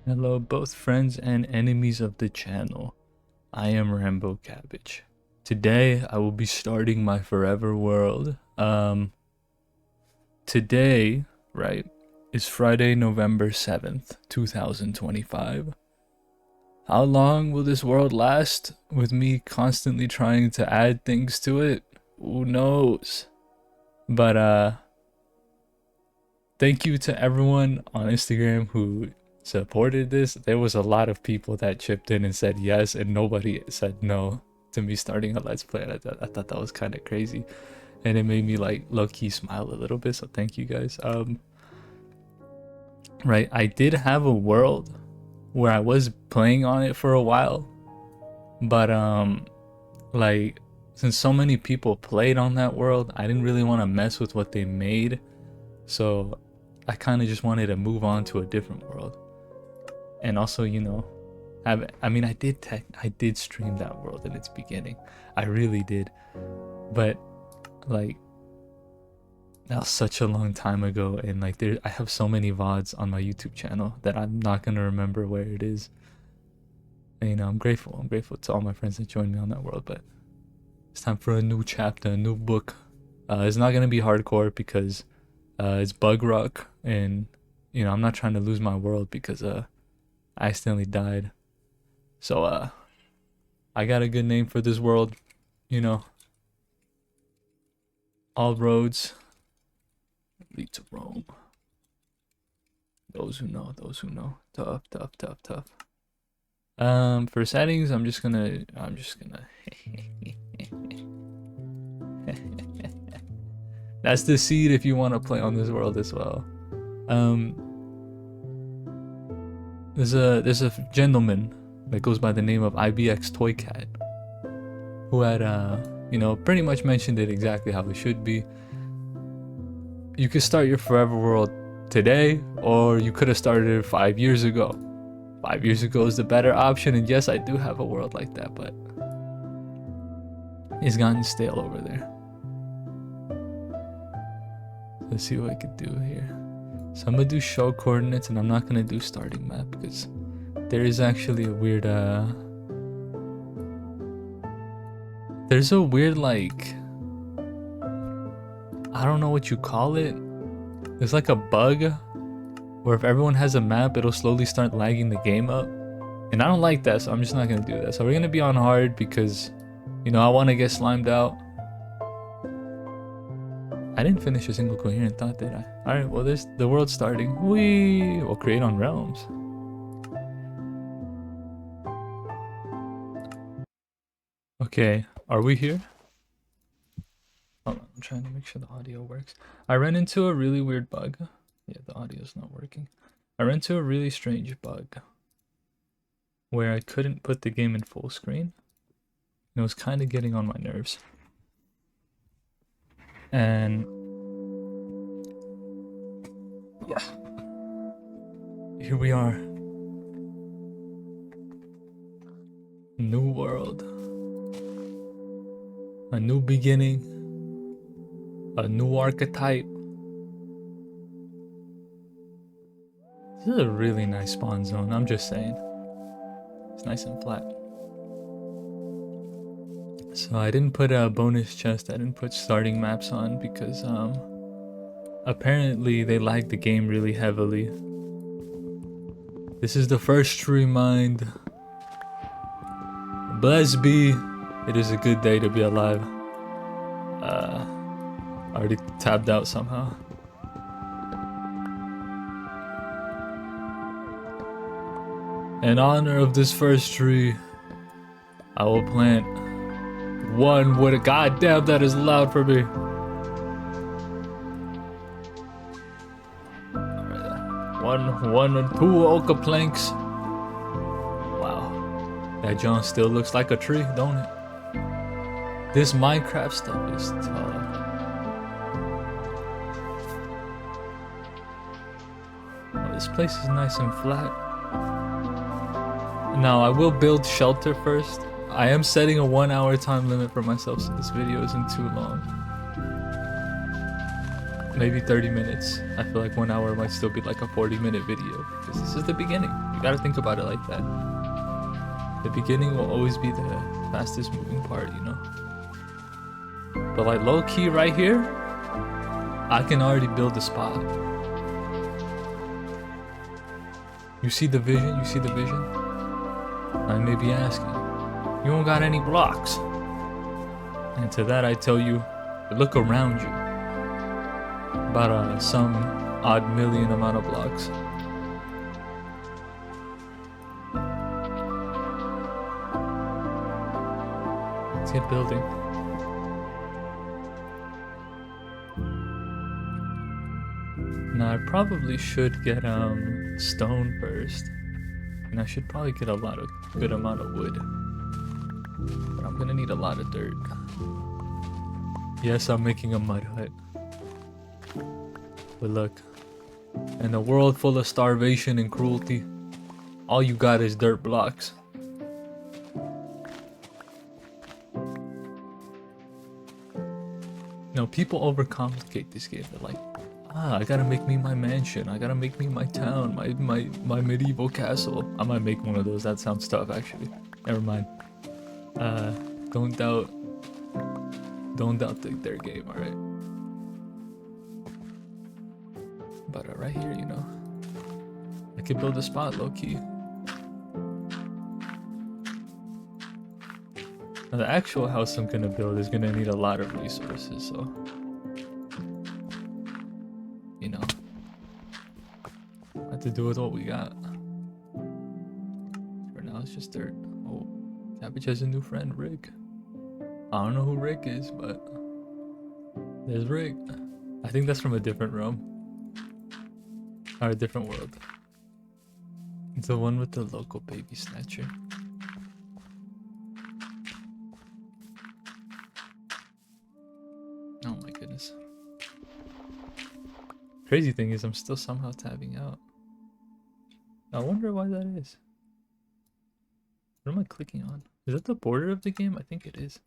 Hello, both friends and enemies of the channel. I am Rambo Cabbage. Today, I will be starting my forever world. Today, right, is Friday, November 7th, 2025. How long will this world last with me constantly trying to add things to it? Who knows? But, thank you to everyone on Instagram who supported this. There was a lot of people that chipped in and said yes, and nobody said no to me starting a Let's Play. I thought that was kind of crazy, and it made me like low-key smile a little bit, so thank you guys. Right, I did have a world where I was playing on it for a while, but like, since so many people played on that world, I didn't really want to mess with what they made, so I kind of just wanted to move on to a different world. And also, you know, I did stream that world in its beginning. I really did. But like, that was such a long time ago, and like I have so many VODs on my YouTube channel that I'm not gonna remember where it is. And, you know, I'm grateful to all my friends that joined me on that world, but it's time for a new chapter, a new book. It's not gonna be hardcore because it's Bug Rock, and you know, I'm not trying to lose my world because I accidentally died. So I got a good name for this world, you know. All roads lead to Rome. Those who know, those who know. Tough. For settings, I'm just gonna That's the seed if you want to play on this world as well. There's a gentleman that goes by the name of IBX Toy Cat who had you know, pretty much mentioned it exactly how it should be. You could start your forever world today, or you could have started it 5 years ago. 5 years ago is the better option, and yes, I do have a world like that, but it's gotten stale over there. Let's see what I could do here. So I'm gonna do show coordinates, and I'm not gonna do starting map because there is actually a weird there's a weird, like, I don't know what you call it. There's like a bug where if everyone has a map, it'll slowly start lagging the game up, and I don't like that, so I'm just not gonna do that. So we're gonna be on hard because, you know, I want to get slimed out. I didn't finish a single coherent thought, did I? Alright, well, there's the world starting. We'll create on realms. Okay, are we here? Hold on, I'm trying to make sure the audio works. I ran into a really weird bug. Yeah, the audio's not working. I ran into a really strange bug where I couldn't put the game in full screen. It was kind of getting on my nerves. And yeah, here we are. New world, a new beginning, a new archetype. This is a really nice spawn zone, I'm just saying. It's nice and flat. So I didn't put a bonus chest, I didn't put starting maps on because apparently they lag the game really heavily. This is the first tree mined. Blessed be, it is a good day to be alive. Already tabbed out somehow. In honor of this first tree, I will plant one wood. Goddamn, that is loud for me. One and two oak planks. Wow, that John still looks like a tree, don't it? This Minecraft stuff is tough. Oh, this place is nice and flat. Now I will build shelter first. I am setting a 1 hour time limit for myself so this video isn't too long. maybe 30 minutes. I feel like 1 hour might still be like a 40-minute video because this is the beginning. You gotta think about it like that. The beginning will always be the fastest moving part, you know? But like low key right here, I can already build a spot. You see the vision? You see the vision? I may be asking, you don't got any blocks? And to that I tell you, look around you. About some odd million amount of blocks. Let's get building. Now I probably should get stone first. And I should probably get a good amount of wood. But I'm gonna need a lot of dirt. Yes, I'm making a mud hut. But look, in a world full of starvation and cruelty, all you got is dirt blocks. You know, people overcomplicate this game. They're like, I gotta make me my mansion. I gotta make me my town, my medieval castle. I might make one of those. That sounds tough, actually. Never mind. Don't doubt their game, alright? But right here, you know, I could build a spot low-key. Now the actual house I'm gonna build is gonna need a lot of resources, so you know, I have to do with what we got. For now, it's just dirt. Oh, Cabbage has a new friend, Rick. I don't know who Rick is, but there's Rick. I think that's from a different realm. Or a different world. It's the one with the local baby snatcher. Oh my goodness. Crazy thing is I'm still somehow tabbing out. I wonder why that is. What am I clicking on? Is that the border of the game? I think it is.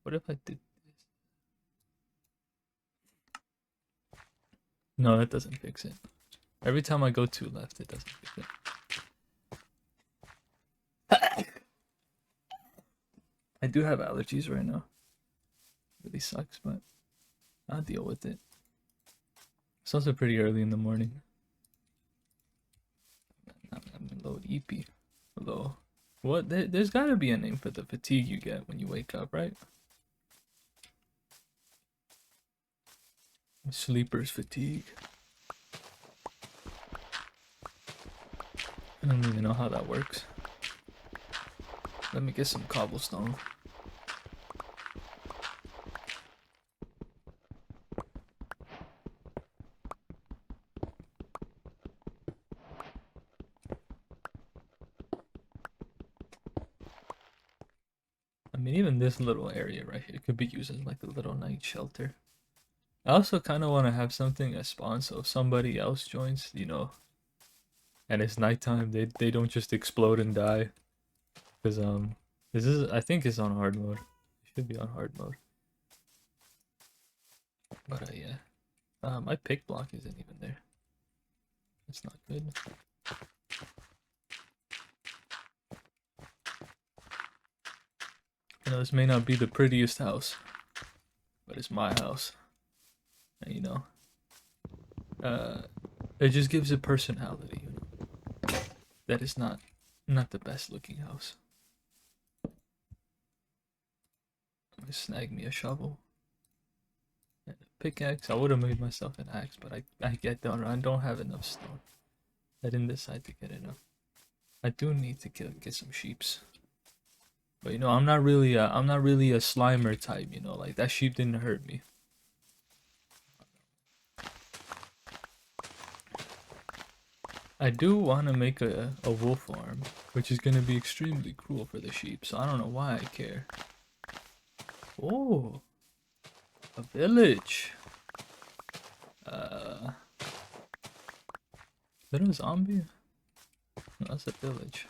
What if I did this? No, that doesn't fix it. Every time I go to left, it doesn't fix it. I do have allergies right now. Really sucks, but I'll deal with it. It's also pretty early in the morning. I'm gonna load EP. Hello. What? There's gotta be a name for the fatigue you get when you wake up, right? Sleeper's fatigue. I don't even know how that works. Let me get some cobblestone. I mean, even this little area right here could be used as like a little night shelter. I also kind of want to have something as spawn, so if somebody else joins, you know, and it's nighttime, they don't just explode and die. Because this is, I think it's on hard mode. It should be on hard mode. But yeah, my pick block isn't even there. That's not good. You know, this may not be the prettiest house, but it's my house. And you know, it just gives it personality, you know. That is not the best looking house. I'm gonna snag me a shovel and a pickaxe. I would have made myself an axe, but I don't have enough stone. I didn't decide to get enough. I do need to get some sheeps. But you know, I'm not really a Slimer type, you know, like that sheep didn't hurt me. I do want to make a wolf farm, which is going to be extremely cruel for the sheep, so I don't know why I care. Oh, a village. Is that a zombie? No, that's a village.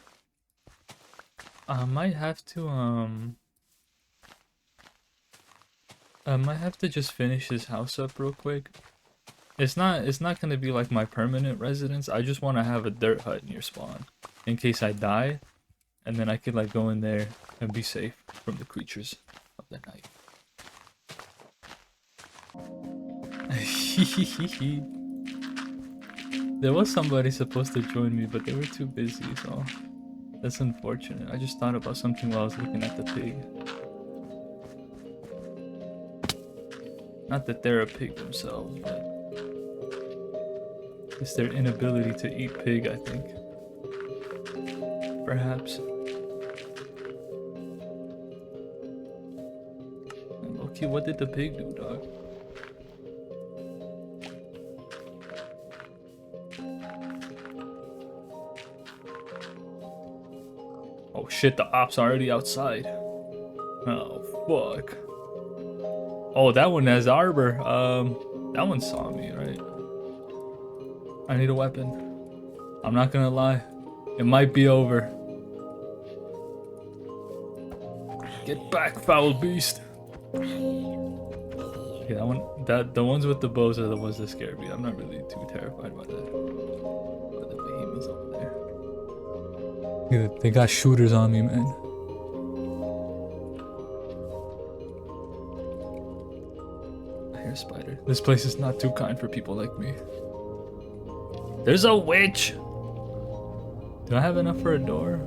I might have to just finish this house up real quick, It's not gonna be like my permanent residence. I just want to have a dirt hut near spawn in case I die, and then I could like go in there and be safe from the creatures of the night. There was somebody supposed to join me, but they were too busy, so that's unfortunate. I just thought about something while I was looking at the pig. Not that they're a pig themselves, but it's their inability to eat pig, I think. Perhaps. Okay, what did the pig do, dog? Oh shit, the ops are already outside. Oh fuck. Oh, that one has arbor. That one saw me, right? I need a weapon. I'm not gonna lie. It might be over. Get back, foul beast. Okay, the ones with the bows are the ones that scare me. I'm not really too terrified by that. But the behemoths over there. Yeah, they got shooters on me, man. I hear a spider. This place is not too kind for people like me. There's a witch! Do I have enough for a door?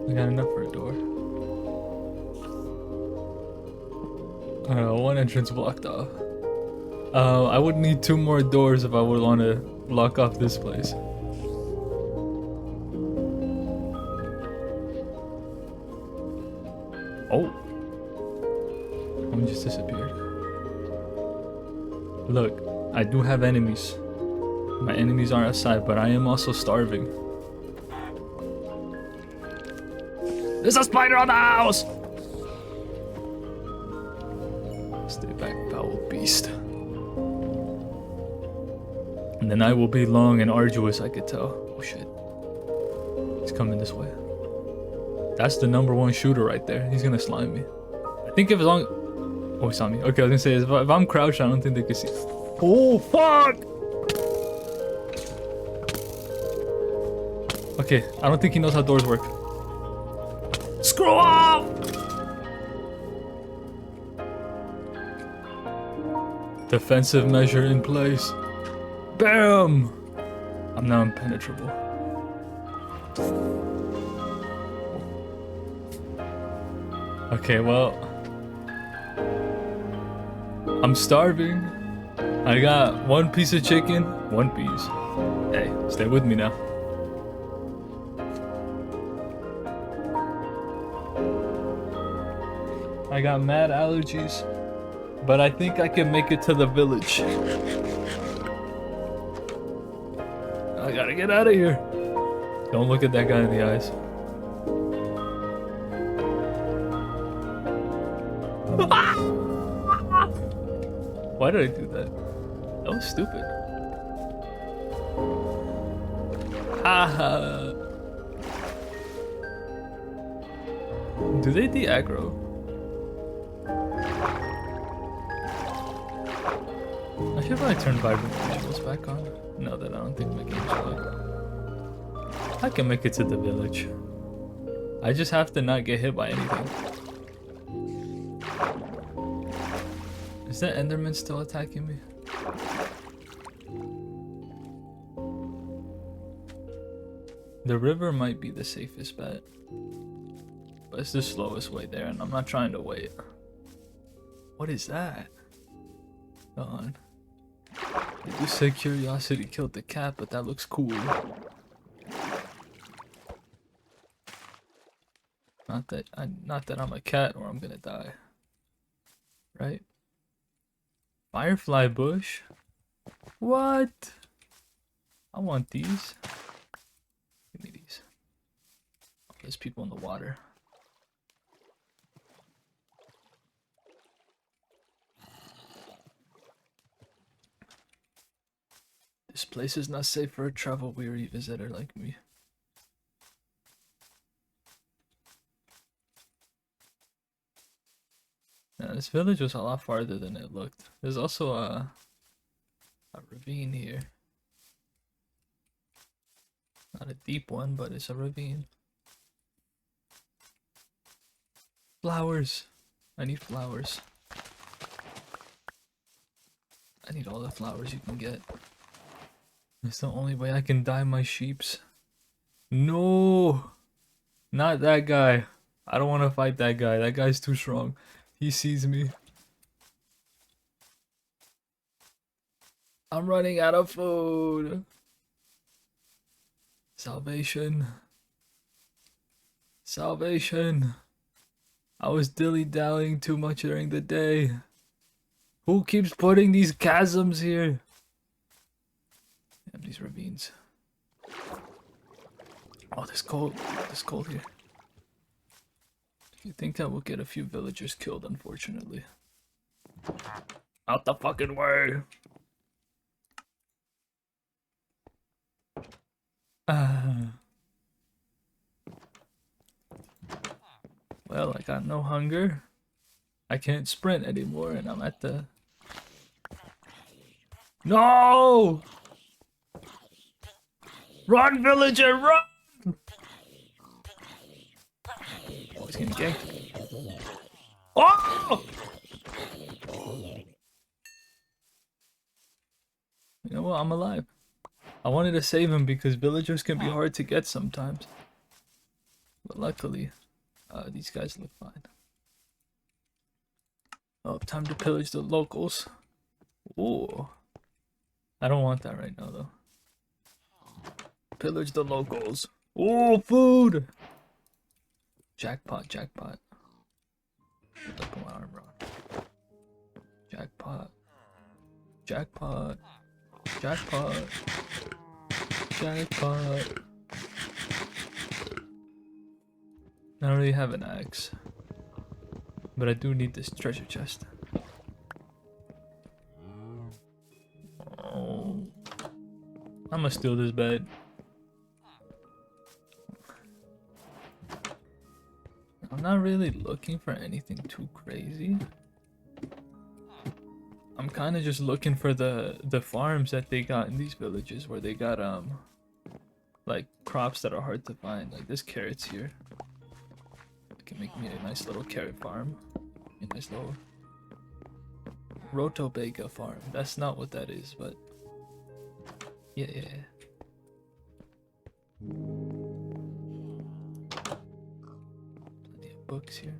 I got enough for a door. One entrance blocked off. I would need 2 more doors if I would want to block off this place. Oh. One just disappeared. Look, I do have enemies. My enemies aren't aside, but I am also starving. There's a spider on the house! Stay back, foul beast. And the night will be long and arduous, I could tell. Oh shit. He's coming this way. That's the #1 shooter right there. He's gonna slime me. I think if as long... Oh, he saw me. Okay, I was gonna say, if I'm crouched, I don't think they can see. Oh, fuck! Okay, I don't think he knows how doors work. Screw off! Defensive measure in place. Bam! I'm now impenetrable. Okay, well, I'm starving. I got 1 piece of chicken, 1 piece. Hey, stay with me now. I got mad allergies, but I think I can make it to the village. I gotta get out of here. Don't look at that guy in the eyes. Why did I do that? That was stupid. Haha. Do they de-aggro? I should probably turn vibrant visuals back on. No, that I don't think my game's like. I can make it to the village. I just have to not get hit by anything. Is that Enderman still attacking me? The river might be the safest bet. But it's the slowest way there, and I'm not trying to wait. What is that? Hold on. They just said curiosity killed the cat, but that looks cool. Not that I'm a cat or I'm gonna die. Right? Firefly bush? What? I want these. Give me these. Oh, there's people in the water. This place is not safe for a travel-weary visitor like me. Yeah, this village was a lot farther than it looked. There's also a ravine here. Not a deep one, but it's a ravine. Flowers. I need flowers. I need all the flowers you can get. It's the only way I can dye my sheeps. No! Not that guy. I don't want to fight that guy. That guy's too strong. He sees me. I'm running out of food. Salvation. Salvation. I was dilly-dallying too much during the day. Who keeps putting these chasms here? Damn, these ravines. Oh, there's cold. There's cold here. You think I will get a few villagers killed, unfortunately. Out the fucking way! Well, I got no hunger. I can't sprint anymore, and I'm at the... No! Run, villager, run! Oh, he's getting ganked. Oh! You know what? I'm alive. I wanted to save him because villagers can be hard to get sometimes. But luckily, these guys look fine. Oh, time to pillage the locals. Ooh. I don't want that right now, though. Pillage the locals. Oh, food! Jackpot, jackpot. Put my armor on. Jackpot. Jackpot. Jackpot. Jackpot. I don't really have an axe. But I do need this treasure chest. Oh. I'ma steal this bed. I'm not really looking for anything too crazy. I'm kind of just looking for the farms that they got in these villages where they got like crops that are hard to find. Like there's carrots here. It can make me a nice little carrot farm. A nice little Rotobega farm. That's not what that is, but yeah, yeah. Plenty of books here.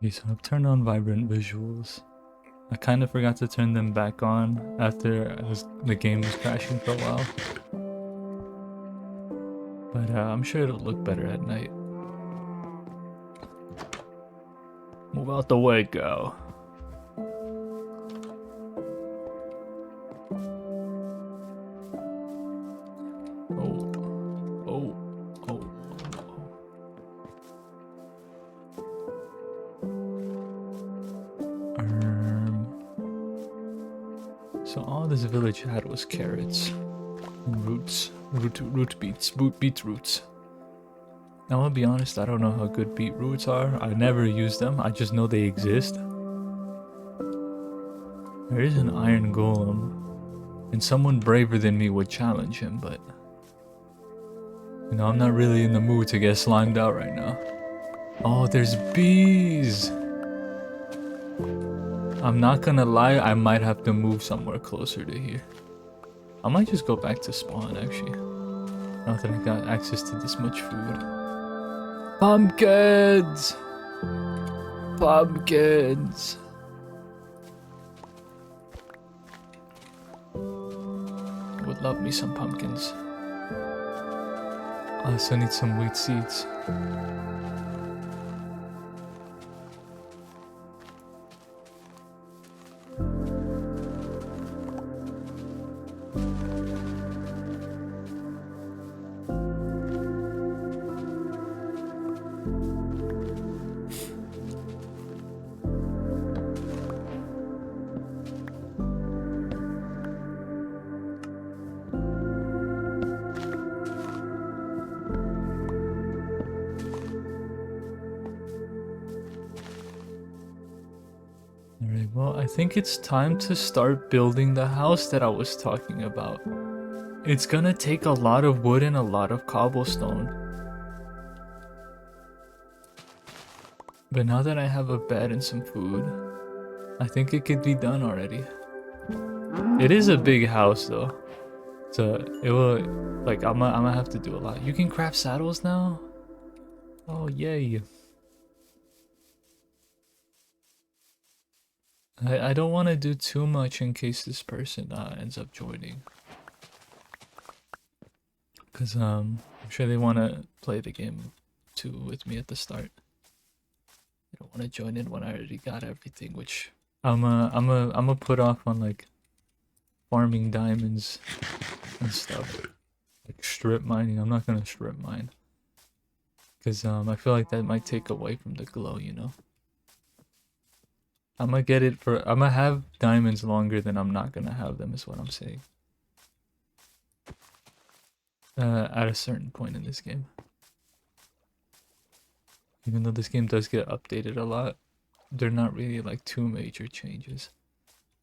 Okay, so I've turned on vibrant visuals. I kind of forgot to turn them back on after the game was crashing for a while. But I'm sure it'll look better at night. Move out the way, go. So all this village had was carrots and roots, beetroots. Now I'll be honest, I don't know how good beetroots are. I never use them. I just know they exist. There is an iron golem, and someone braver than me would challenge him, but you know, I'm not really in the mood to get slimed out right now. Oh, there's bees. I'm not gonna lie, I might have to move somewhere closer to here. I might just go back to spawn, actually. Now that I got access to this much food. Pumpkins! Pumpkins! Would love me some pumpkins. I also need some wheat seeds. Well, I think it's time to start building the house that I was talking about. It's gonna take a lot of wood and a lot of cobblestone. But now that I have a bed and some food, I think it could be done already. It is a big house though. So it will, like, I'm gonna have to do a lot. You can craft saddles now? Oh, yay. I don't want to do too much in case this person ends up joining. Because I'm sure they want to play the game too with me at the start. They don't want to join in when I already got everything, which I'm a put off on, like, farming diamonds and stuff. Like strip mining. I'm not gonna strip mine. Because I feel like that might take away from the glow, you know? I'm gonna have diamonds longer than I'm not gonna have them, is what I'm saying. At a certain point in this game. Even though this game does get updated a lot, they're not really like two major changes.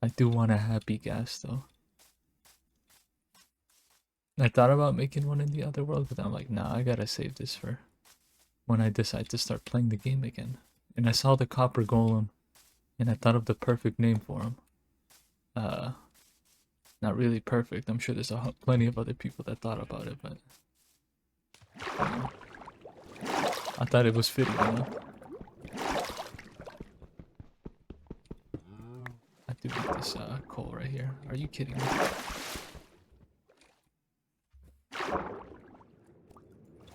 I do want a happy gas though. I thought about making one in the other world, but I'm like, nah, I gotta save this for when I decide to start playing the game again. And I saw the copper golem, and I thought of the perfect name for him. Not really perfect. I'm sure there's plenty of other people that thought about it, but I thought it was fitting, you know? I do need this coal right here. Are you kidding me?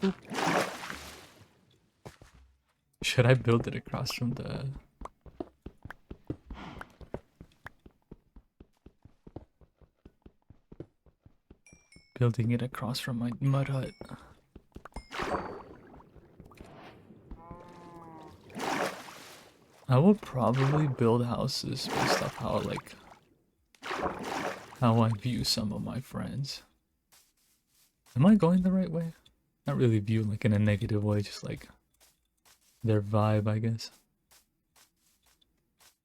Oop. Should I build it across from the... Building it across from my mud hut. I will probably build houses based off how, like, how I view some of my friends. Am I going the right way? Not really view like in a negative way, just like their vibe, I guess.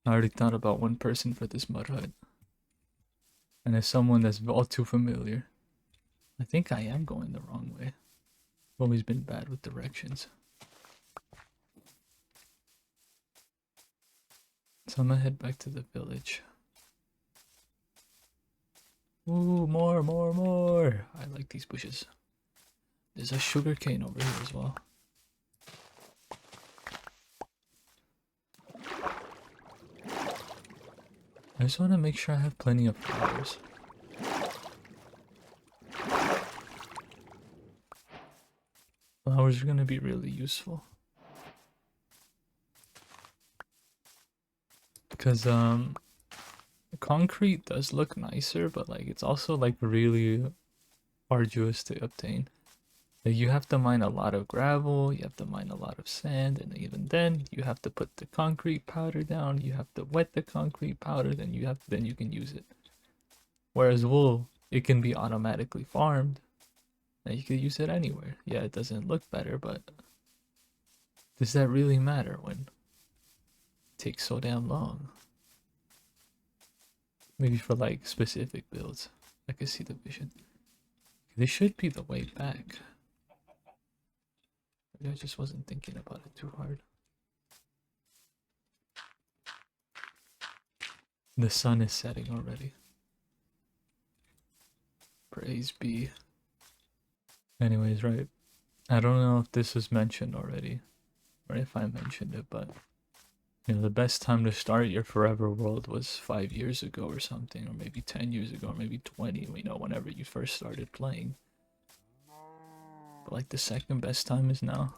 I already thought about one person for this mud hut. And as someone that's all too familiar, I think I am going the wrong way. I've always been bad with directions. So I'm gonna head back to the village. Ooh, more. I like these bushes. There's a sugar cane over here as well. I just want to make sure I have plenty of flowers. Flowers are going to be really useful. Because concrete does look nicer, but like it's also like really arduous to obtain. Like, you have to mine a lot of gravel, you have to mine a lot of sand, and even then you have to put the concrete powder down, you have to wet the concrete powder, then you can use it. Whereas wool, it can be automatically farmed and you can use it anywhere. Yeah, it doesn't look better, but does that really matter when it takes so damn long? Maybe for like specific builds. I can see the vision. This should be the way back. Maybe I just wasn't thinking about it too hard. The sun is setting already. Praise be. Anyways, right. I don't know if this was mentioned already, or if I mentioned it, but you know, the best time to start your forever world was 5 years ago or something, or maybe 10 years ago, or maybe 20, you know, whenever you first started playing. But like the second best time is now.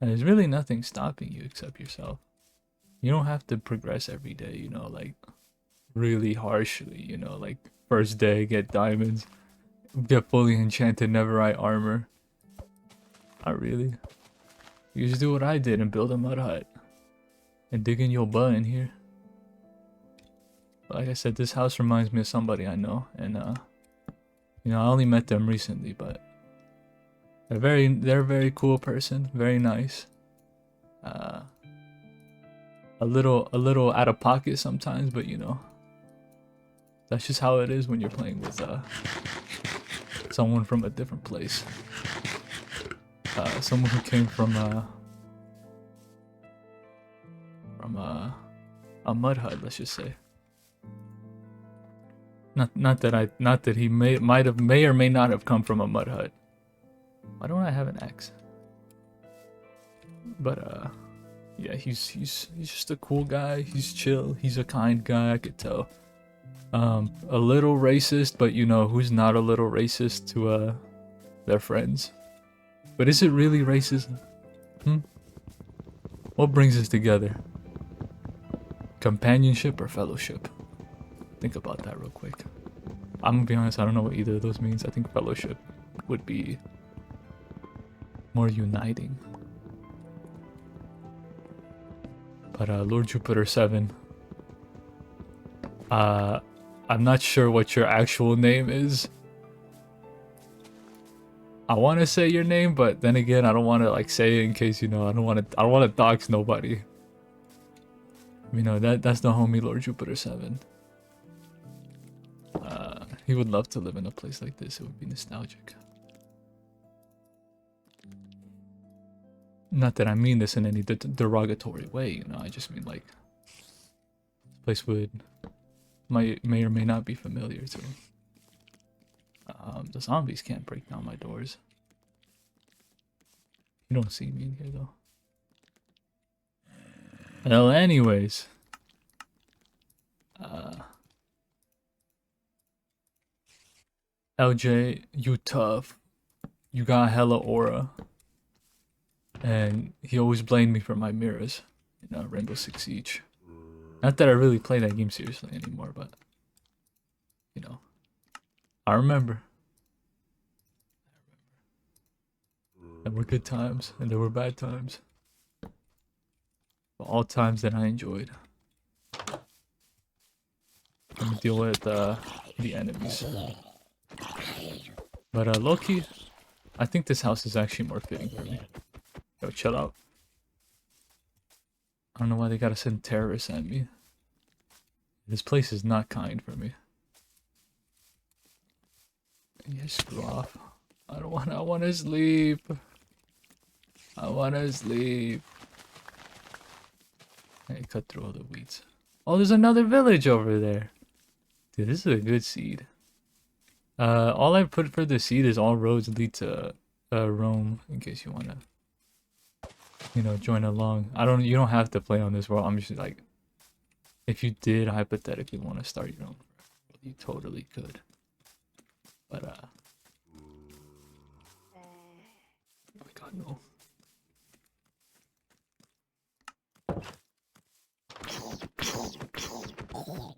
And there's really nothing stopping you except yourself. You don't have to progress every day, you know, like really harshly, you know, like first day get diamonds, get fully enchanted netherite armor. Not really. You just do what I did and build a mud hut. And dig in your butt in here. But like I said, this house reminds me of somebody I know, and you know, I only met them recently, but they're a very cool person, very nice. A a little out of pocket sometimes, but you know, that's just how it is when you're playing with someone from a different place. Someone who came from a mud hut, let's just say. Not that he may or may not have come from a mud hut. Why don't I have an axe? But yeah, he's just a cool guy. He's chill. He's a kind guy, I could tell. A little racist, but you know who's not a little racist to their friends. But is it really racism? What brings us together? Companionship or fellowship? Think about that real quick. I'm gonna be honest, I don't know what either of those means. I think fellowship would be more uniting. But Lord Jupiter 7, I'm not sure what your actual name is. I want to say your name, but then again, I don't want to like say it in case, you know, I don't want to dox nobody. You know, that's the homie Lord Jupiter 7. He would love to live in a place like this. It would be nostalgic. Not that I mean this in any derogatory way, you know, I just mean like this place may or may not be familiar to him. The zombies can't break down my doors. You don't see me in here though. Well, anyways. LJ, you tough. You got hella aura. And he always blamed me for my mirrors in Rainbow Six Siege. Not that I really play that game seriously anymore, but you know, I remember. There were good times and there were bad times. But all times that I enjoyed. Let me deal with the enemies. But low-key, I think this house is actually more fitting for me. Yo, chill out. I don't know why they gotta send terrorists at me. This place is not kind for me. Yeah, screw off. I wanna sleep. I wanna sleep. Hey, cut through all the weeds. Oh, there's another village over there. Dude, this is a good seed. All I put for the seed is all roads lead to Rome, in case you wanna, you know, join along. You don't have to play on this world. I'm just like, if you did hypothetically want to start your own, you totally could. But oh my god, no.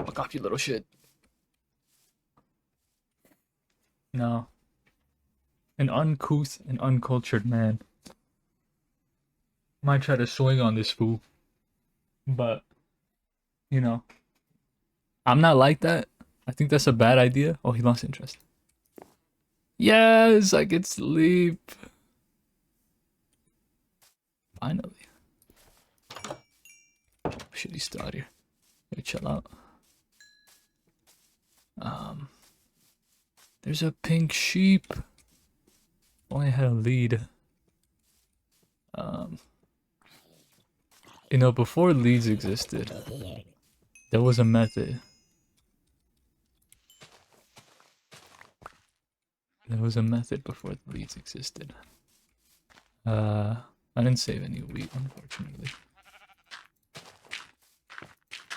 Fuck off, you little shit. No. An uncouth and uncultured man might try to swing on this fool. But, you know, I'm not like that. I think that's a bad idea. Oh, he lost interest. Yes, I can sleep. Finally. Oh, shit, he's still out here. Hey, chill out. There's a pink sheep. Only had a lead. You know, before leads existed, there was a method. There was a method before the leads existed. I didn't save any wheat, unfortunately.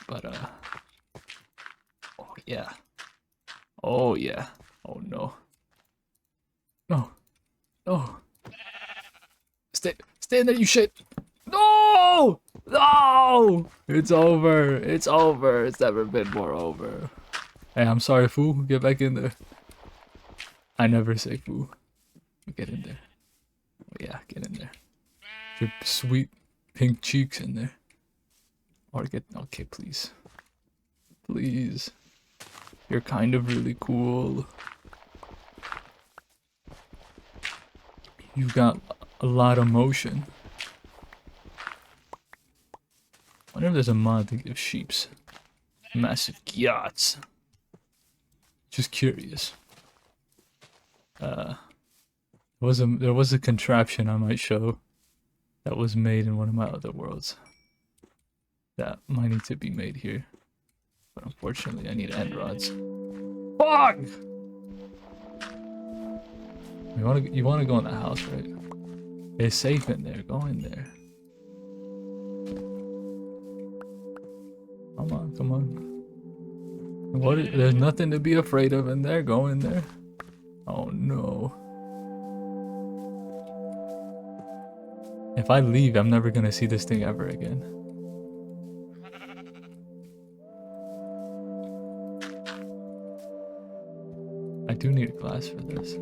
But, oh yeah. Oh yeah. Oh no. No. No. Stay in there, you shit. No! No! It's over. It's over. It's never been more over. Hey, I'm sorry, fool. Get back in there. I never say fool. Get in there. Oh yeah, get in there. Your sweet pink cheeks in there. Or get, okay, please. Please. You're kind of really cool. You've got a lot of motion. wonder if there's a mod to give sheeps massive yachts. Just curious. There was a contraption I might show that was made in one of my other worlds that might need to be made here, but unfortunately I need end rods. Fuck! You wanna go in the house, right? It's safe in there. Go in there. Come on, come on. There's nothing to be afraid of in there. Go in there. Oh no. If I leave, I'm never gonna see this thing ever again. I do need a glass for this.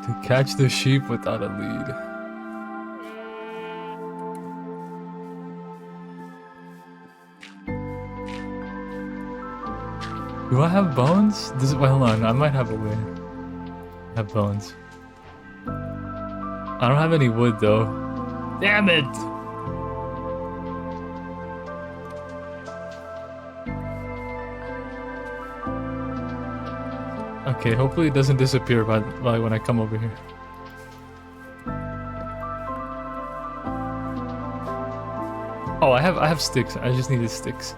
To catch the sheep without a lead. Do I have bones? Well, hold on, I might have a way. I have bones. I don't have any wood though. Damn it! Okay, hopefully it doesn't disappear by when I come over here. Oh, I have sticks. I just needed sticks.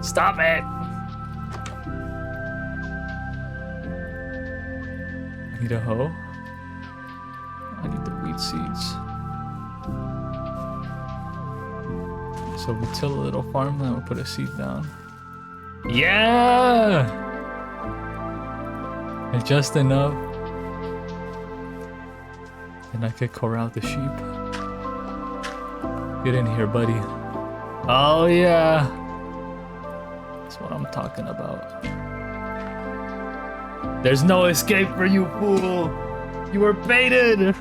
Stop it! I need a hoe. I need the wheat seeds. So we till a little farmland, we'll put a seed down. Yeah! And just enough. And I could corral the sheep. Get in here, buddy. Oh yeah! That's what I'm talking about. There's no escape for you, fool! You were baited! You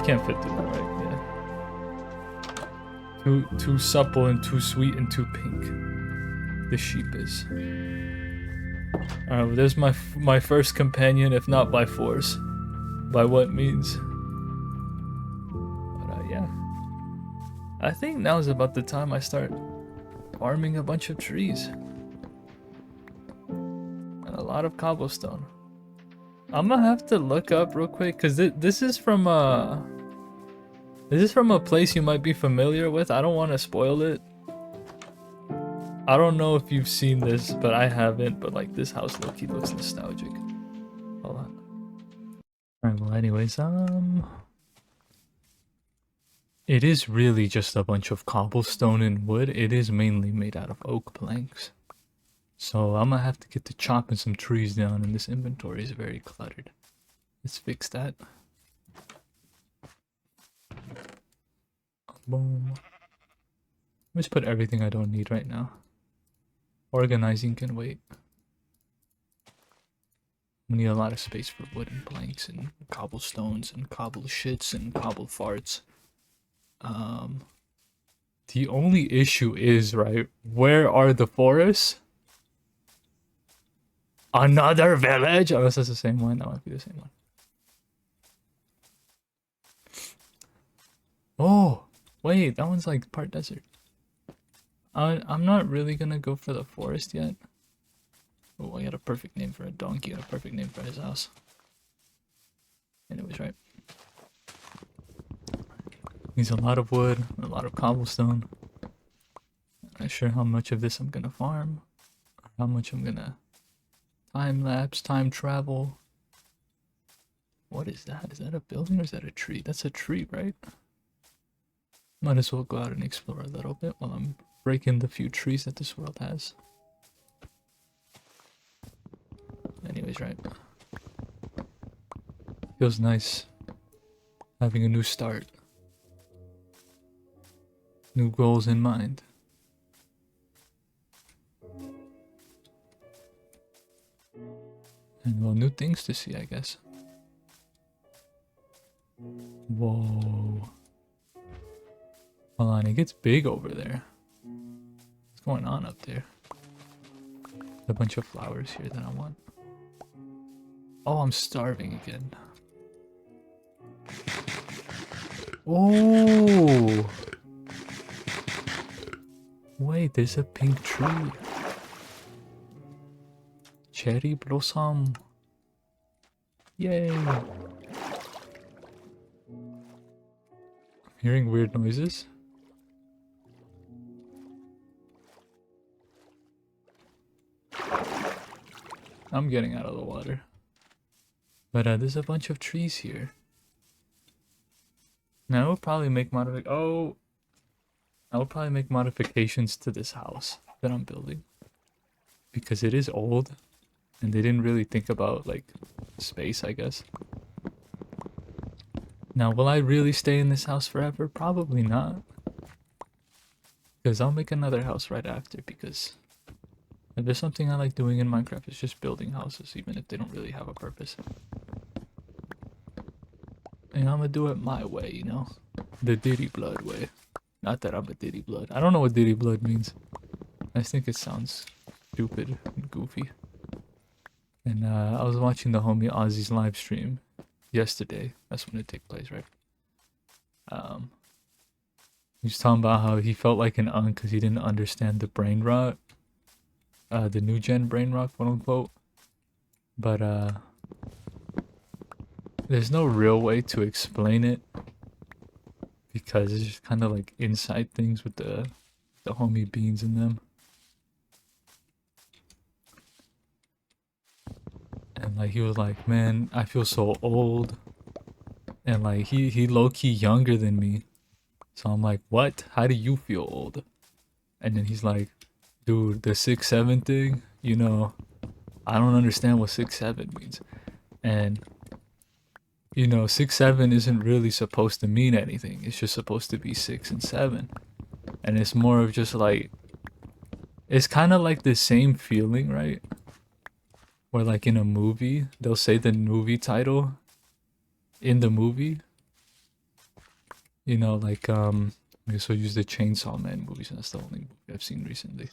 can't fit through that, right? Yeah. Too supple and too sweet and too pink. The sheep is. Alright, well, there's my first companion, if not by force. By what means? But yeah. I think now is about the time I start farming a bunch of trees. And a lot of cobblestone. I'm gonna have to look up real quick, because this is from a place you might be familiar with. I don't want to spoil it. I don't know if you've seen this, but I haven't. But like, this house low-key looks nostalgic. Hold on. Alright, well anyways, it is really just a bunch of cobblestone and wood. It is mainly made out of oak planks. So I'm gonna have to get to chopping some trees down, and this inventory is very cluttered. Let's fix that. Boom. Let's put everything I don't need right now. Organizing can wait. We need a lot of space for wooden planks and cobblestones and cobble shits and cobble farts. The only issue is, right, where are the forests? Another village? Unless that's the same one. That might be the same one. Oh, wait, that one's like part desert. I'm not really gonna go for the forest yet. Oh, I got a perfect name for a donkey, got a perfect name for his house. Anyways, right. Needs a lot of wood, a lot of cobblestone. Not sure how much of this I'm gonna farm, or how much I'm gonna time lapse, time travel. What is that? Is that a building or is that a tree? That's a tree, right? Might as well go out and explore a little bit while I'm breaking the few trees that this world has. Anyways, right. Feels nice having a new start. New goals in mind. And well, new things to see, I guess. Whoa. Hold on, it gets big over there. What's going on up there? A bunch of flowers here that I want. Oh, I'm starving again. Oh! Wait, there's a pink tree. Cherry blossom. Yay! I'm hearing weird noises. I'm getting out of the water. But there's a bunch of trees here. Now I would probably make I would probably make modifications to this house that I'm building. Because it is old. And they didn't really think about, like, space, I guess. Now, will I really stay in this house forever? Probably not. Because I'll make another house right after, because if there's something I like doing in Minecraft, it's just building houses, even if they don't really have a purpose. And I'm gonna do it my way, you know? The Diddy Blood way. Not that I'm a Diddy Blood. I don't know what Diddy Blood means. I just think it sounds stupid and goofy. And I was watching the homie Ozzy's live stream yesterday. That's when it took place, right? He was talking about how he felt like an unk because he didn't understand the brain rot. The new gen brain rot, quote unquote. But there's no real way to explain it. Because it's just kind of like inside things with the homie beans in them. And like he was like, man, I feel so old. And like he low-key younger than me. So I'm like, what? How do you feel old? And then he's like, dude, the 6'7" thing, you know, I don't understand what 6'7" means. And you know, 6'7" isn't really supposed to mean anything. It's just supposed to be 6 and 7. And it's more of just like, it's kind of like the same feeling, right? Where like in a movie, they'll say the movie title in the movie. You know, like I guess we'll use the Chainsaw Man movies, and that's the only movie I've seen recently.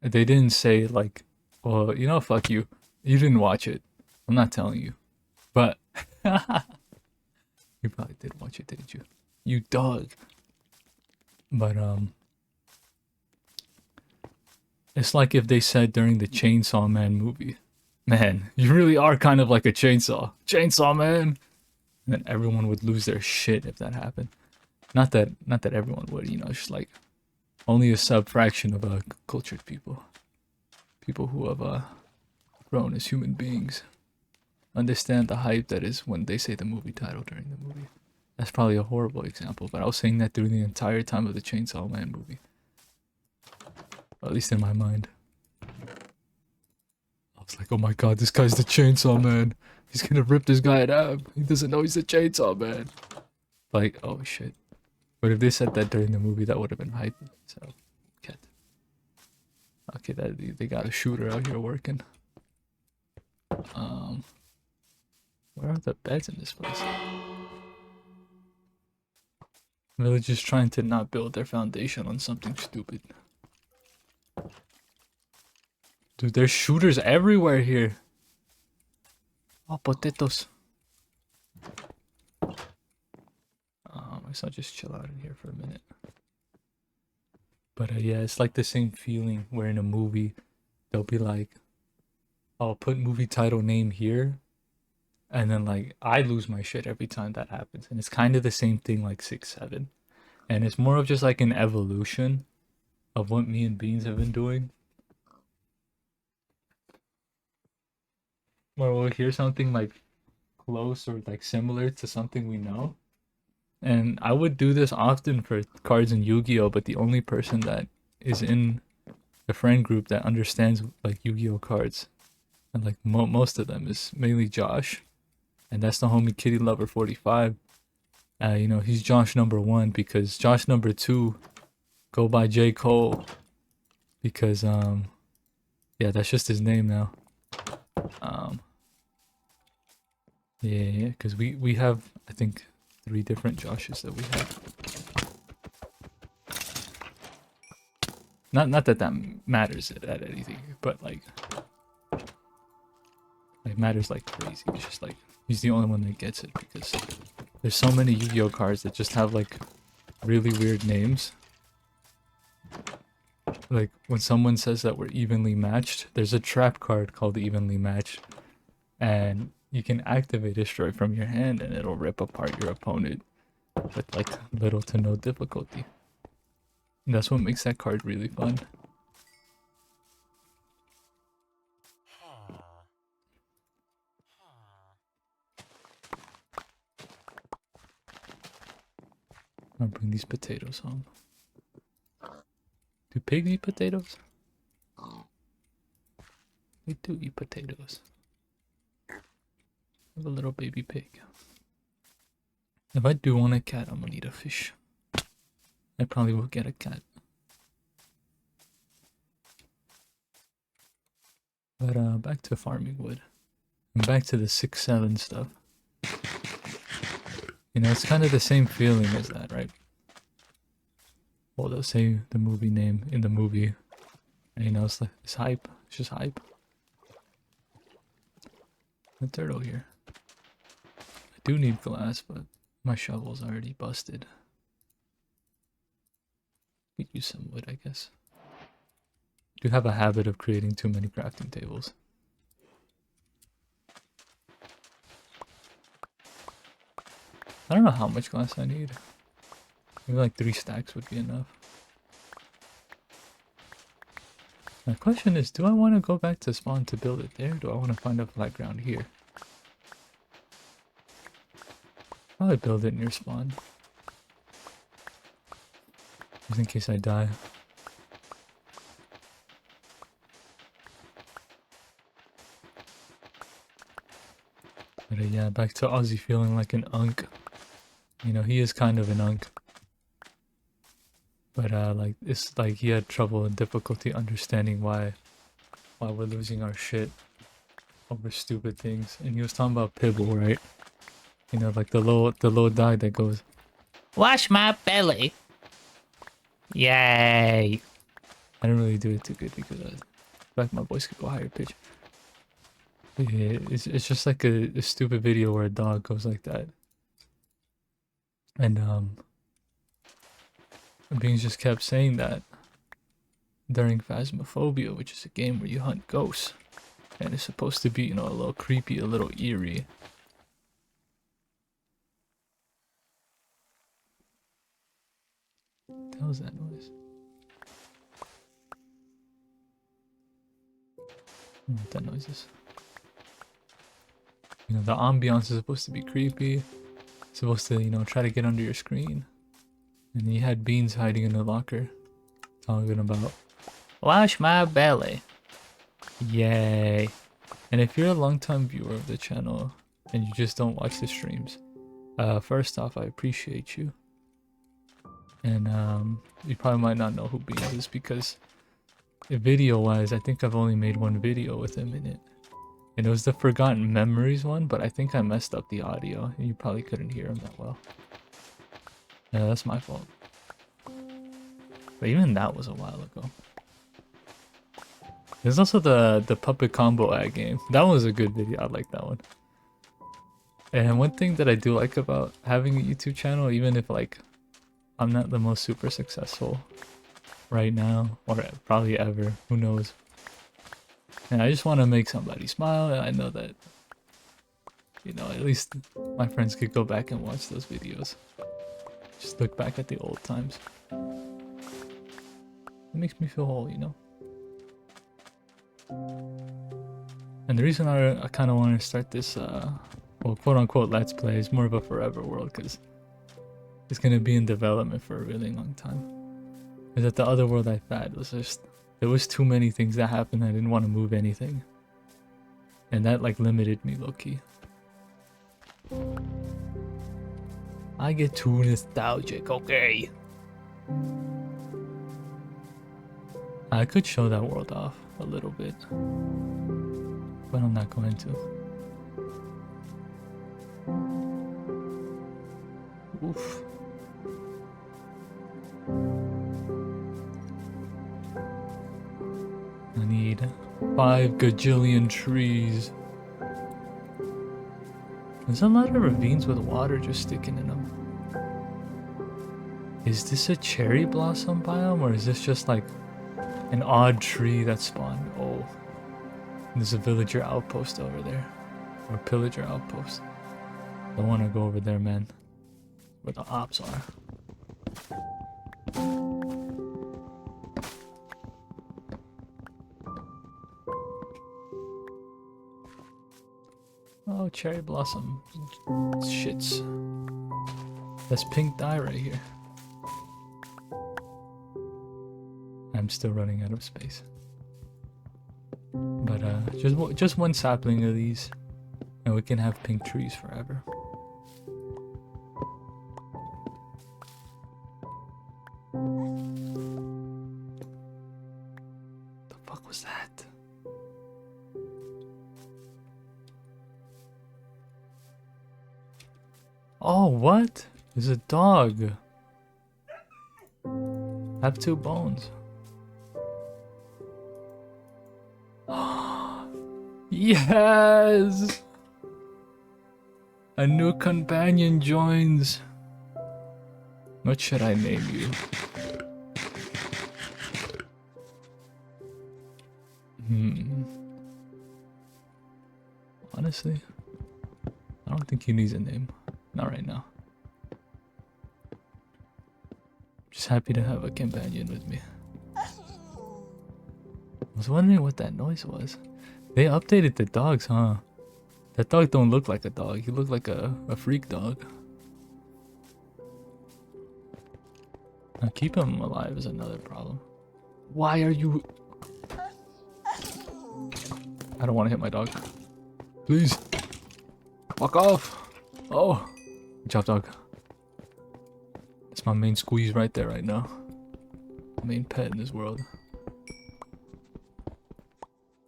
They didn't say like, well, you know, fuck you. You didn't watch it. I'm not telling you. But you probably did watch it, didn't you? You dog. But it's like if they said during the Chainsaw Man movie, man, you really are kind of like a chainsaw. Chainsaw Man. And then everyone would lose their shit if that happened. Not that everyone would, you know, it's just like only a sub-fraction of cultured people. People who have grown as human beings understand the hype that is when they say the movie title during the movie. That's probably a horrible example, but I was saying that during the entire time of the Chainsaw Man movie. At least in my mind. I was like, oh my god, this guy's the Chainsaw Man. He's gonna rip this guy in half. He doesn't know he's the Chainsaw Man. Like, oh shit. But if they said that during the movie, that would have been hype. So, can't. Okay, they got a shooter out here working. Where are the beds in this place? Villagers trying to not build their foundation on something stupid. Dude, there's shooters everywhere here. Oh, potatoes. I guess I'll just chill out in here for a minute. But yeah, it's like the same feeling where in a movie, they'll be like, I'll put movie title name here. And then like, I lose my shit every time that happens. And it's kind of the same thing like 6'7". And it's more of just like an evolution of what me and Beans have been doing. Where we'll hear something like close or like similar to something we know. And I would do this often for cards in Yu-Gi-Oh, but the only person that is in the friend group that understands like Yu-Gi-Oh cards, and like most of them, is mainly Josh, and that's the homie Kitty Lover 45. You know, he's Josh number 1 because Josh number 2 go by J. Cole because yeah, that's just his name now. Yeah, because we have, I think, 3 different Joshes that we have. Not that that matters at anything, but like matters like crazy. It's just like he's the only one that gets it because there's so many Yu-Gi-Oh cards that just have like really weird names. Like when someone says that we're evenly matched, there's a trap card called evenly matched, and you can activate Destroy from your hand and it'll rip apart your opponent with like little to no difficulty. And that's what makes that card really fun. I'll bring these potatoes home. Do pigs eat potatoes? They do eat potatoes. I have a little baby pig. If I do want a cat, I'm gonna need a fish. I probably will get a cat. But back to farming wood. And back to the 6-7 stuff. You know, it's kind of the same feeling as that, right? Well, they'll say the movie name in the movie. And you know, it's like, it's hype. It's just hype. The turtle here. I do need glass, but my shovel's already busted. Could use some wood, I guess. I do have a habit of creating too many crafting tables. I don't know how much glass I need. Maybe like 3 stacks would be enough. My question is, do I want to go back to spawn to build it there? Or do I want to find a flat ground here? Probably build it near spawn. Just in case I die. But yeah, back to Ozzy feeling like an unk. You know, he is kind of an unk. But like it's like he had trouble and difficulty understanding why we're losing our shit over stupid things. And he was talking about Pibble, right? You know, like the low dog that goes, "Wash my belly." Yay! I didn't really do it too good because like my voice could go higher pitch. Yeah, it's just like a stupid video where a dog goes like that. And Beans just kept saying that during Phasmophobia, which is a game where you hunt ghosts. And it's supposed to be, you know, a little creepy, a little eerie. What the hell is that noise? I don't know what that noise is. You know, the ambiance is supposed to be creepy. It's supposed to, you know, try to get under your screen. And you had Beans hiding in the locker. Talking about, "Wash my belly." Yay. And if you're a long-time viewer of the channel and you just don't watch the streams, first off, I appreciate you. And you probably might not know who Beans is because video-wise, I think I've only made 1 video with him in it. And it was the Forgotten Memories one, but I think I messed up the audio and you probably couldn't hear him that well. Yeah, that's my fault. But even that was a while ago. There's also the puppet combo ad game. That one was a good video. I like that one. And one thing that I do like about having a YouTube channel, even if like I'm not the most super successful right now or probably ever, who knows. And I just want to make somebody smile, and I know that, you know, at least my friends could go back and watch those videos. Just look back at the old times. It makes me feel whole, you know. And the reason I kind of want to start this, well, quote-unquote let's play is more of a forever world, because it's going to be in development for a really long time. Because at the other world I've had was just, there was too many things that happened. I didn't want to move anything. And that like limited me low-key. I get too nostalgic, okay? I could show that world off a little bit, but I'm not going to. Oof. I need 5 gajillion trees. There's a lot of ravines with water just sticking in them. Is this a cherry blossom biome, or is this just like an odd tree that spawned? Oh, there's a villager outpost over there, or pillager outpost. Don't want to go over there, man. Where the ops are. Oh, cherry blossom shits. That's pink dye right here. I'm still running out of space. But just one sapling of these, and we can have pink trees forever. The fuck was that? Oh, what? There's a dog. I have 2 bones. Yes! A new companion joins. What should I name you? Honestly, I don't think he needs a name. Not right now. Just happy to have a companion with me. I was wondering what that noise was. They updated the dogs, huh? That dog don't look like a dog. He looked like a freak dog. Now keep him alive is another problem. Why are you... I don't want to hit my dog. Please. Fuck off. Oh. Good job, dog. That's my main squeeze right there right now. Main pet in this world.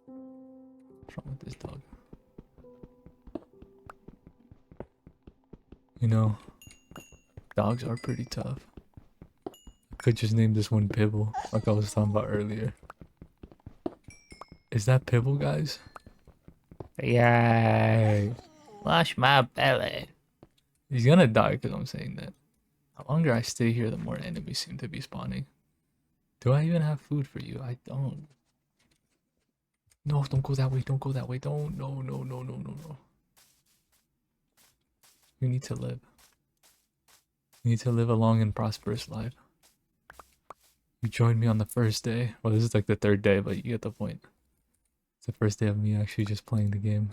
What's wrong with this dog? You know, dogs are pretty tough. I could just name this one Pibble, like I was talking about earlier. Is that Pibble, guys? Yay! Wash my belly. He's gonna die because I'm saying that. The longer I stay here, the more enemies seem to be spawning. Do I even have food for you? I don't. No, don't go that way. Don't go that way. Don't. No, no, no, no, no, no. You need to live. You need to live a long and prosperous life. You joined me on the first day. Well, this is like the 3rd day, but you get the point. It's the first day of me actually just playing the game.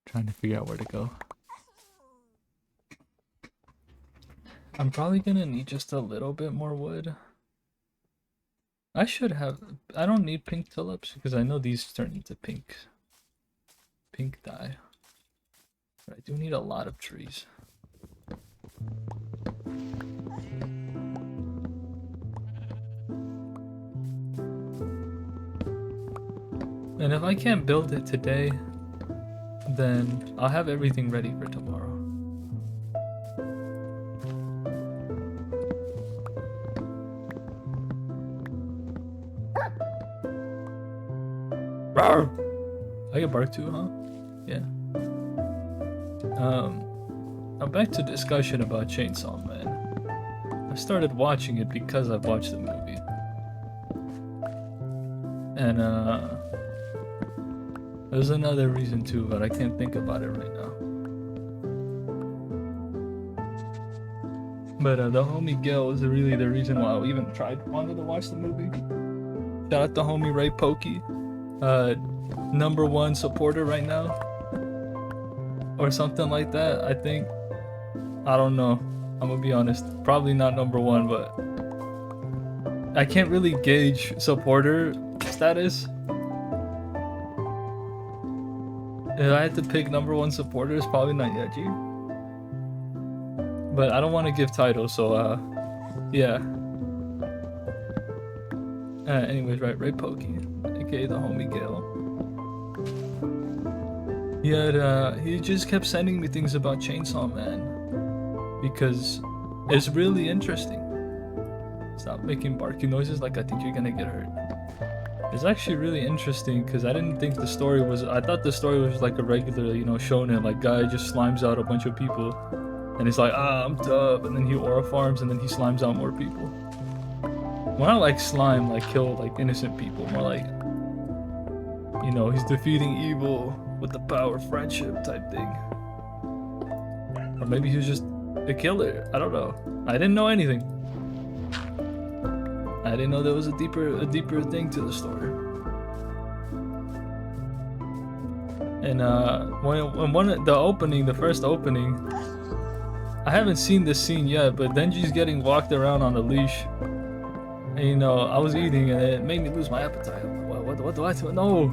Trying to figure out where to go. I'm probably gonna need just a little bit more wood. I should have... I don't need pink tulips because I know these turn into pink. Pink dye. But I do need a lot of trees. And if I can't build it today, then I'll have everything ready for tomorrow. Rawr! I get bark too, huh? Yeah. Now back to discussion about Chainsaw Man. I started watching it because I've watched the movie. And there's another reason too, but I can't think about it right now. But the homie Gil was really the reason why I even wanted to watch the movie. Shout out to homie Ray Pokey. #1 supporter right now. Or something like that, I think. I don't know. I'm gonna be honest. Probably not #1, but I can't really gauge supporter status. If I had to pick #1 supporters, probably not Yeji. But I don't want to give titles, so yeah. Anyways, right, Ray Pokey, aka the homie Gale. He just kept sending me things about Chainsaw Man. because it's really interesting. Stop making barking noises like I think you're gonna get hurt. It's actually really interesting because I didn't think the story was. I thought the story was like a regular, you know, shonen, like guy just slimes out a bunch of people, and he's like, ah, I'm tough, and then he aura farms, and then he slimes out more people. More not like slime, like kill like innocent people. More like, you know, he's defeating evil with the power of friendship type thing. Or maybe he was just a killer. I don't know. I didn't know anything. I didn't know there was a deeper thing to the story. And when the first opening, I haven't seen this scene yet, but Denji's getting walked around on a leash. And you know, I was eating and it made me lose my appetite. What do I do? No.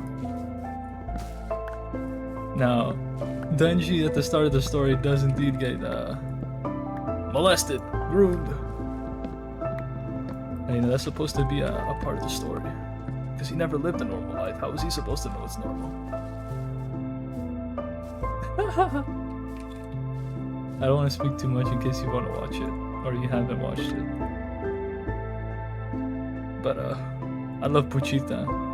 Now, Denji at the start of the story does indeed get molested, groomed. And you know, that's supposed to be a part of the story. Because he never lived a normal life. How is he supposed to know it's normal? I don't want to speak too much in case you want to watch it. Or you haven't watched it. But I love Puchita.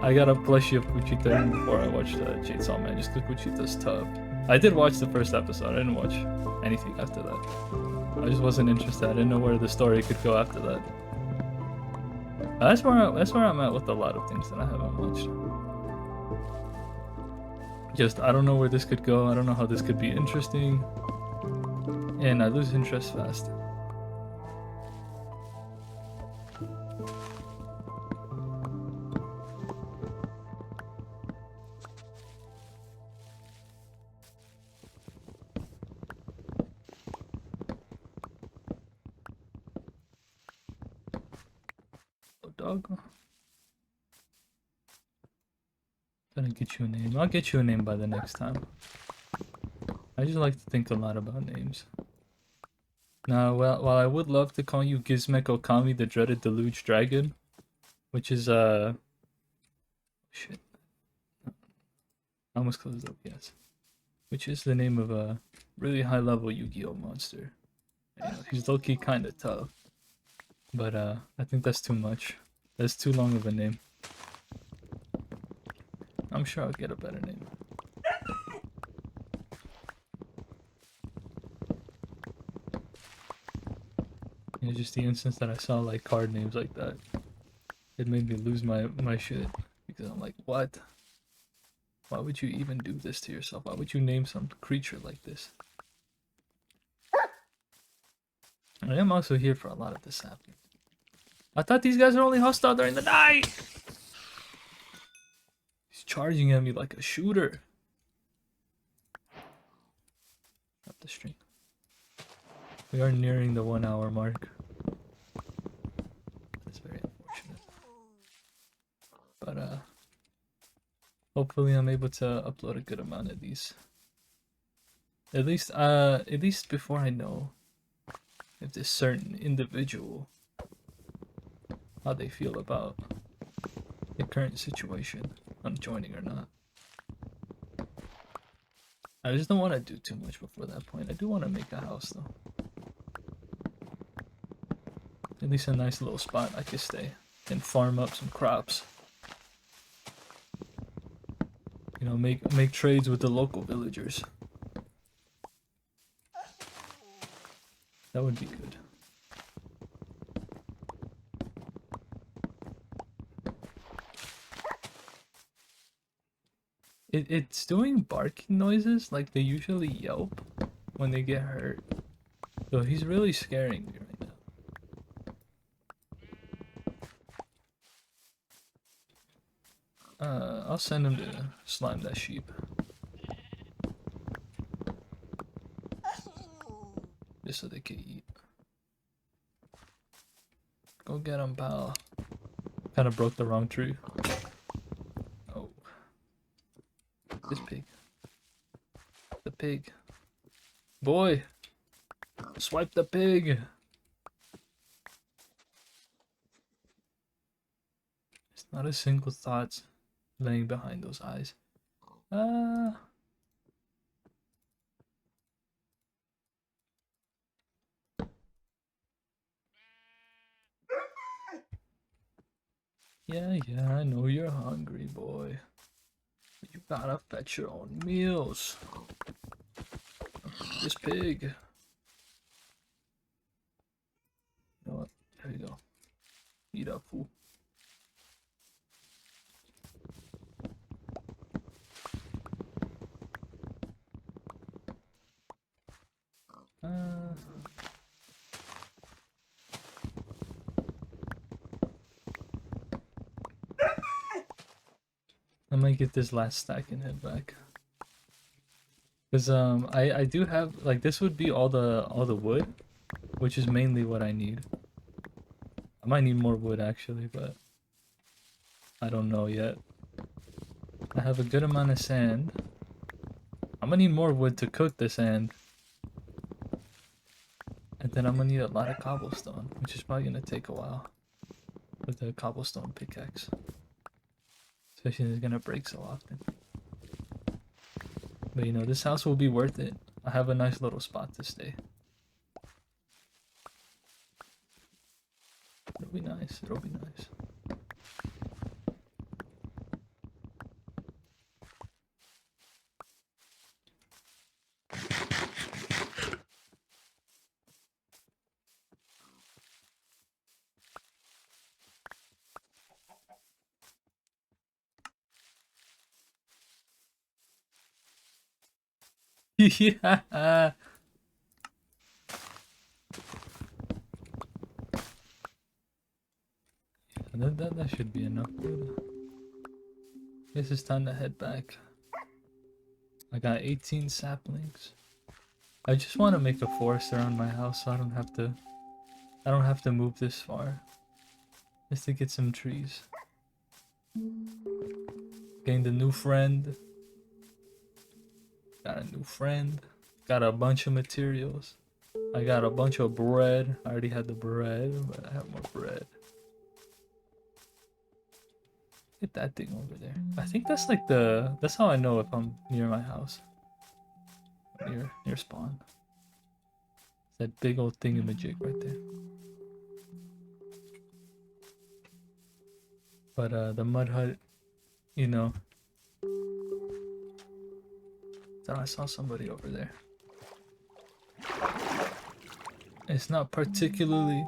I got a plushie of Puchita even before I watched Chainsaw Man, just because Puchita's tough. I did watch the first episode. I didn't watch anything after that. I just wasn't interested. I didn't know where the story could go after that. That's where I'm at with a lot of things that I haven't watched. Just I don't know where this could go. I don't know how this could be interesting, and I lose interest fast. Dog. Gonna get you a name. I'll get you a name by the next time. I just like to think a lot about names. Now, while I would love to call you Gizmek Okami, the dreaded deluge dragon, which is shit. I almost closed up. Yes, which is the name of a really high-level Yu-Gi-Oh monster. You know, he's low-key kind of tough, but I think that's too much. That's too long of a name. I'm sure I'll get a better name. You know, just the instance that I saw like card names like that, it made me lose my shit, because I'm like, what? Why would you even do this to yourself? Why would you name some creature like this? I am also here for a lot of this happening. I thought these guys are only hostile during the night. He's charging at me like a shooter. Up the stream. We are nearing the 1 hour mark. That's very unfortunate. But hopefully I'm able to upload a good amount of these. At least before I know if this certain individual, how they feel about the current situation, I'm joining or not. I just don't want to do too much before that point. I do want to make a house though. At least a nice little spot I could stay and farm up some crops. You know, make trades with the local villagers. That would be good. It's doing barking noises like they usually yelp when they get hurt. So he's really scaring me right now. I'll send him to slime that sheep. Just so they can eat. Go get him, pal. Kind of broke the wrong tree. Oh. This pig. The pig. Boy! Swipe the pig! It's not a single thought laying behind those eyes. Yeah, yeah, I know you're hungry, boy. You gotta fetch your own meals. This pig. You know what? There you go. Eat up, fool. Uh, I might get this last stack and head back. Cause I do have like this would be all the wood, which is mainly what I need. I might need more wood actually, but I don't know yet. I have a good amount of sand. I'm gonna need more wood to cook the sand. And then I'm gonna need a lot of cobblestone, which is probably gonna take a while with the cobblestone pickaxe. Especially since it's gonna break so often. But you know, this house will be worth it. I have a nice little spot to stay. It'll be nice, it'll be nice. Yeah. That should be enough wood. Guess it's time to head back. I got 18 saplings. I just want to make a forest around my house so I don't have to move this far. Just to get some trees. Gained a new friend. Got a new friend. Got a bunch of materials. I got a bunch of bread. I already had the bread, but I have more bread. Get that thing over there. I think that's like that's how I know if I'm near my house. Near spawn. It's that big old thingamajig right there. But the mud hut, you know. Thought I saw somebody over there. It's not particularly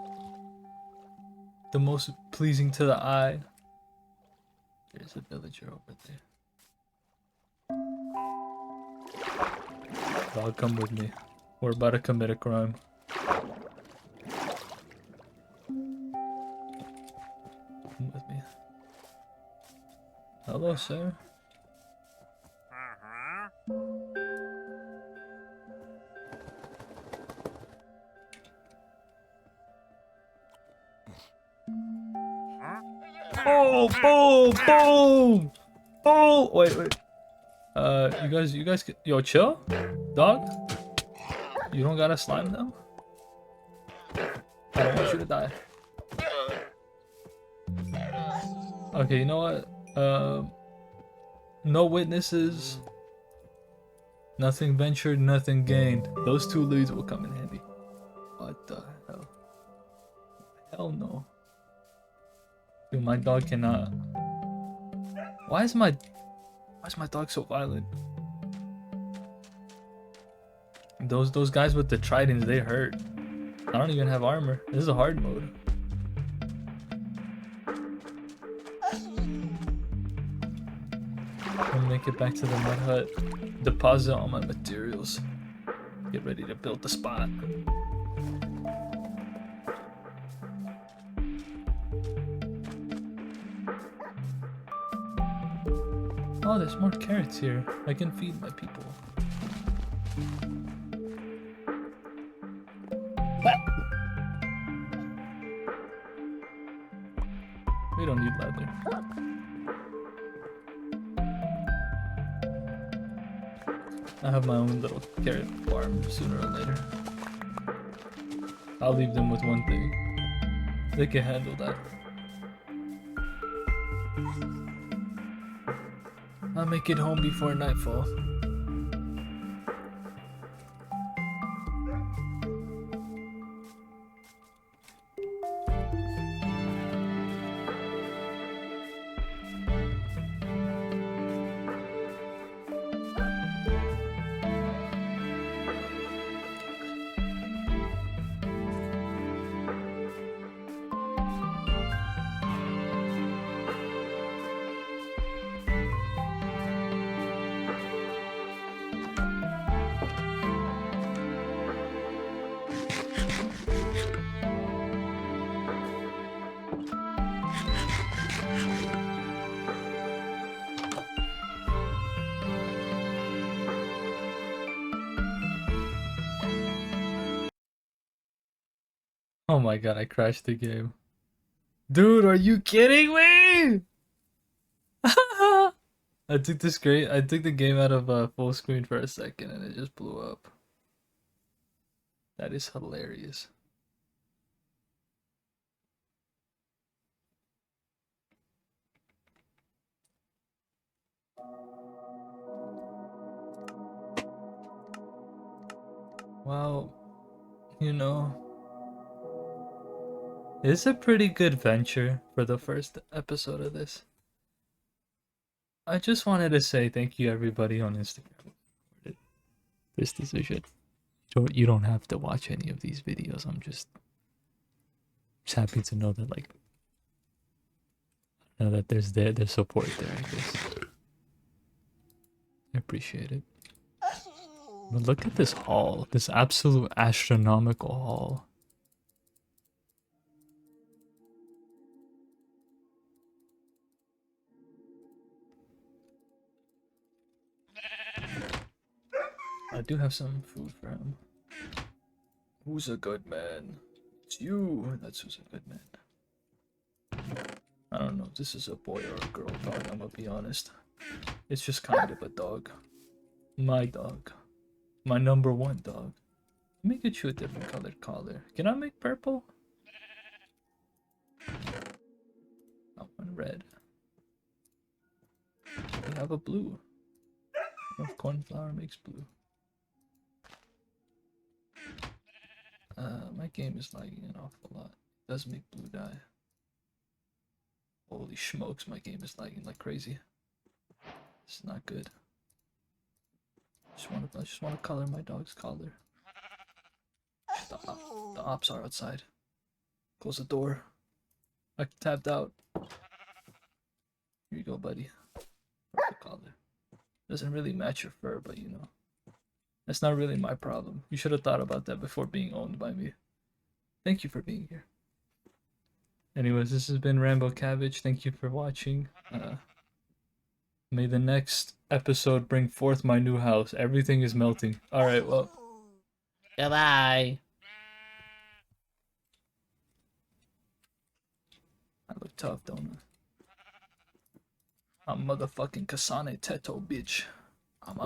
the most pleasing to the eye. There's a villager over there. Dog, come with me. We're about to commit a crime. Come with me. Hello, sir. Oh, boom, boom, boom. Wait. You guys, yo, chill, dog. You don't gotta slime them. I don't want you to die. Okay, you know what? No witnesses. Nothing ventured, nothing gained. Those two leads will come in handy. What the hell? Hell no. Dude, my dog cannot. Why is my dog so violent? Those guys with the tridents, they hurt. I don't even have armor. This is a hard mode. I'm gonna make it back to the mud hut. Deposit all my materials. Get ready to build the spot. Oh, there's more carrots here. I can feed my people. We don't need leather. I have my own little carrot farm sooner or later. I'll leave them with one thing. They can handle that. I'll make it home before nightfall. Oh my god, I crashed the game. Dude, are you kidding me? I took the game out of full screen for a second and it just blew up. That is hilarious. Well, you know, it's a pretty good venture for the first episode of this. I just wanted to say thank you everybody on Instagram. This decision. You don't have to watch any of these videos. I'm just happy to know that that there's their support there, I guess. I appreciate it. But look at this haul. This absolute astronomical haul. I do have some food for him. Who's a good man? It's you. That's who's a good man. I don't know if this is a boy or a girl dog, I'm gonna be honest. It's just kind of a dog. My dog. My number one dog. Let me get you a different colored collar. Can I make purple? I want red. We have a blue. I don't know if cornflower makes blue. My game is lagging an awful lot. It does make blue die. Holy smokes, my game is lagging like crazy. It's not good. I just want to color my dog's collar. The ops are outside. Close the door. I tapped out. Here you go, buddy. Perfect collar. Doesn't really match your fur, but you know. That's not really my problem. You should have thought about that before being owned by me. Thank you for being here. Anyways, this has been Rambo Cabbage. Thank you for watching. May the next episode bring forth my new house. Everything is melting. Alright, well. Goodbye. I look tough, don't I? I'm motherfucking Kasane Teto, bitch. I'm a